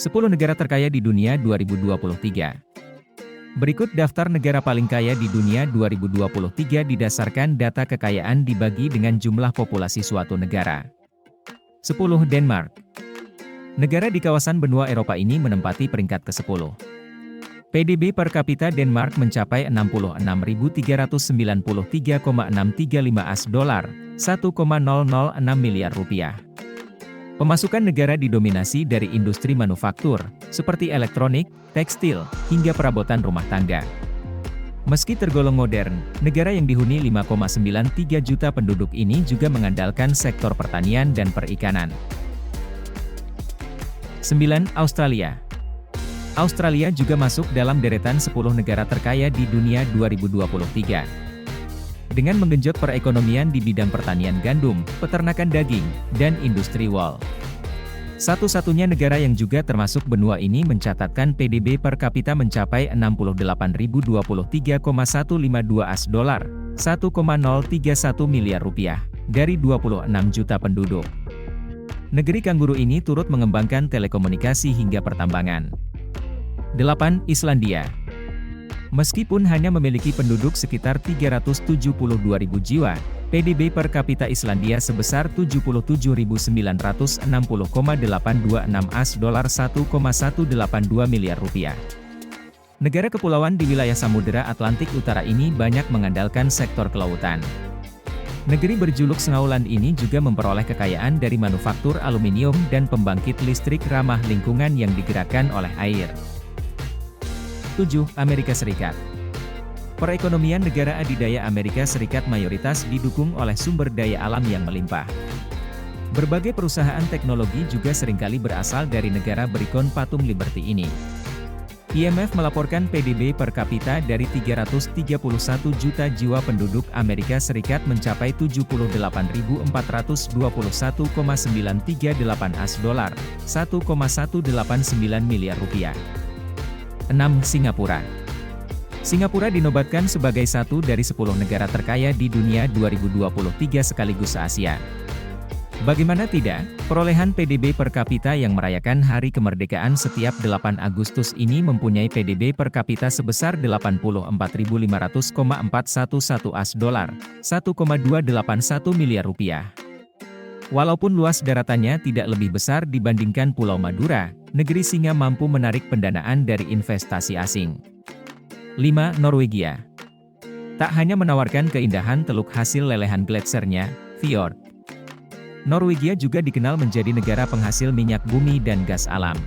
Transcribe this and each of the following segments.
10 negara terkaya di dunia 2023. Berikut daftar negara paling kaya di dunia 2023 didasarkan data kekayaan dibagi dengan jumlah populasi suatu negara. 10. Denmark. Negara di kawasan benua Eropa ini menempati peringkat ke-10. PDB per kapita Denmark mencapai 66.393,635 AS$, 1,006 miliar rupiah. Pemasukan negara didominasi dari industri manufaktur, seperti elektronik, tekstil, hingga perabotan rumah tangga. Meski tergolong modern, negara yang dihuni 5,93 juta penduduk ini juga mengandalkan sektor pertanian dan perikanan. 9. Australia. Australia juga masuk dalam deretan 10 negara terkaya di dunia 2023. Dengan menggenjot perekonomian di bidang pertanian gandum, peternakan daging, dan industri wool. Satu-satunya negara yang juga termasuk benua ini mencatatkan PDB per kapita mencapai 68.023,152 AS$, 1,031 miliar rupiah, dari 26 juta penduduk. Negeri kanguru ini turut mengembangkan telekomunikasi hingga pertambangan. 8. Islandia. Meskipun hanya memiliki penduduk sekitar 372.000 jiwa, PDB per kapita Islandia sebesar 77.960,826 AS$, 1,182 miliar rupiah. Negara kepulauan di wilayah Samudera Atlantik Utara ini banyak mengandalkan sektor kelautan. Negeri berjuluk Snowland ini juga memperoleh kekayaan dari manufaktur aluminium dan pembangkit listrik ramah lingkungan yang digerakkan oleh air. 7. Amerika Serikat. Perekonomian negara adidaya Amerika Serikat mayoritas didukung oleh sumber daya alam yang melimpah. Berbagai perusahaan teknologi juga seringkali berasal dari negara berikon patung Liberty ini. IMF melaporkan PDB per kapita dari 331 juta jiwa penduduk Amerika Serikat mencapai 78.421,938 AS$, 1,189 miliar rupiah. 6. Singapura. Singapura dinobatkan sebagai satu dari 10 negara terkaya di dunia 2023 sekaligus se-Asia. Bagaimana tidak, perolehan PDB per kapita yang merayakan hari kemerdekaan setiap 8 Agustus ini mempunyai PDB per kapita sebesar 84.500,411 AS$, 1,281 miliar rupiah. Walaupun luas daratannya tidak lebih besar dibandingkan Pulau Madura, negeri Singa mampu menarik pendanaan dari investasi asing. 5. Norwegia. Tak hanya menawarkan keindahan teluk hasil lelehan gletsernya, fjord. Norwegia juga dikenal menjadi negara penghasil minyak bumi dan gas alam.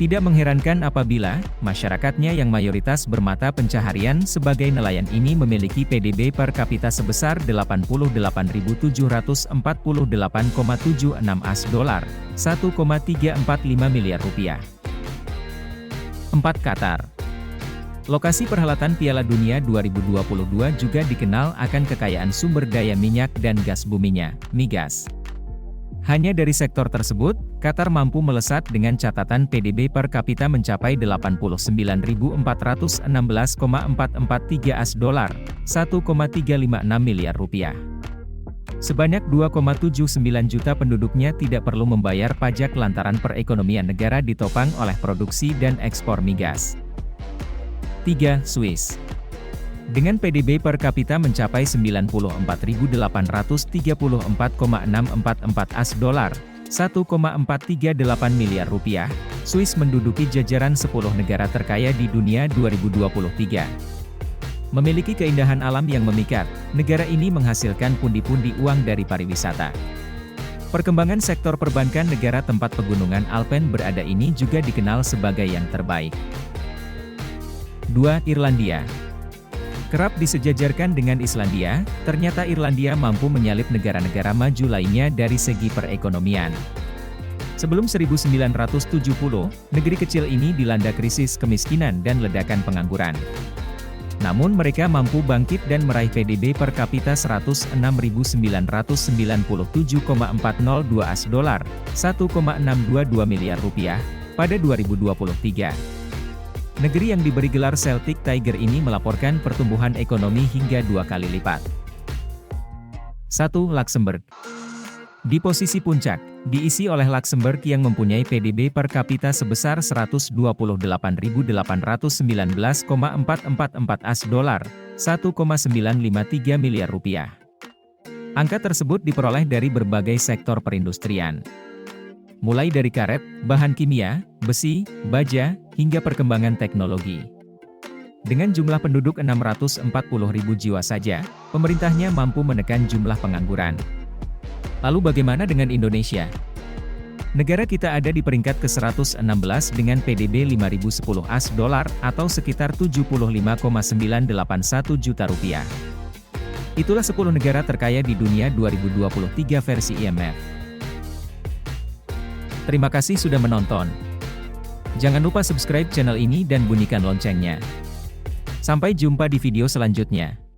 Tidak mengherankan apabila masyarakatnya yang mayoritas bermata pencaharian sebagai nelayan ini memiliki PDB per kapita sebesar 88.748,76 AS$, 1,345 miliar rupiah. 4. Qatar. Lokasi perhelatan Piala Dunia 2022 juga dikenal akan kekayaan sumber daya minyak dan gas buminya, migas. Hanya dari sektor tersebut, Qatar mampu melesat dengan catatan PDB per kapita mencapai 89.416,443 AS$, 1,356 miliar rupiah. Sebanyak 2,79 juta penduduknya tidak perlu membayar pajak lantaran perekonomian negara ditopang oleh produksi dan ekspor migas. 3. Swiss. Dengan PDB per kapita mencapai 94.834,644 AS$, 1,438 miliar rupiah, Swiss menduduki jajaran 10 negara terkaya di dunia 2023. Memiliki keindahan alam yang memikat, negara ini menghasilkan pundi-pundi uang dari pariwisata. Perkembangan sektor perbankan negara tempat pegunungan Alpen berada ini juga dikenal sebagai yang terbaik. 2. Irlandia. Kerap disejajarkan dengan Islandia, ternyata Irlandia mampu menyalip negara-negara maju lainnya dari segi perekonomian. Sebelum 1970, negeri kecil ini dilanda krisis kemiskinan dan ledakan pengangguran. Namun mereka mampu bangkit dan meraih PDB per kapita 106.997,402 AS$, 1,622 miliar rupiah, pada 2023. Negeri yang diberi gelar Celtic Tiger ini melaporkan pertumbuhan ekonomi hingga 2 kali lipat. 1. Luxembourg. Di posisi puncak, diisi oleh Luxembourg yang mempunyai PDB per kapita sebesar 128.819,444 AS dolar, 1,953 miliar rupiah. Angka tersebut diperoleh dari berbagai sektor perindustrian. Mulai dari karet, bahan kimia, besi, baja, hingga perkembangan teknologi. Dengan jumlah penduduk 640.000 jiwa saja, pemerintahnya mampu menekan jumlah pengangguran. Lalu bagaimana dengan Indonesia? Negara kita ada di peringkat ke-116 dengan PDB 5.010 AS dolar atau sekitar 75,981 juta rupiah. Itulah 10 negara terkaya di dunia 2023 versi IMF. Terima kasih sudah menonton. Jangan lupa subscribe channel ini dan bunyikan loncengnya. Sampai jumpa di video selanjutnya.